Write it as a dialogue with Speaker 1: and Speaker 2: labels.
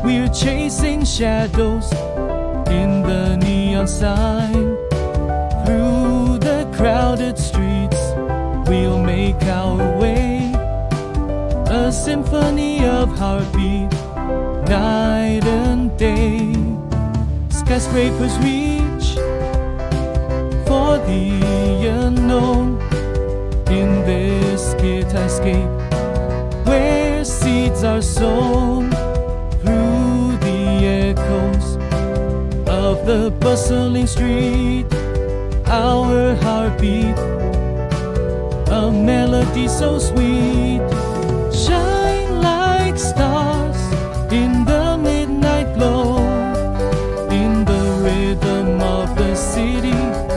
Speaker 1: We're chasing shadows in the neon sign. Through the crowded streets, we'll make our way. A symphony of heartbeat, night and day. Skyscrapers reach for the unknown. In this skyscape, where seeds are sown, through the echoes of the bustling street, our heartbeat, a melody so sweet. Shine like stars in the midnight glow, in the rhythm of the city.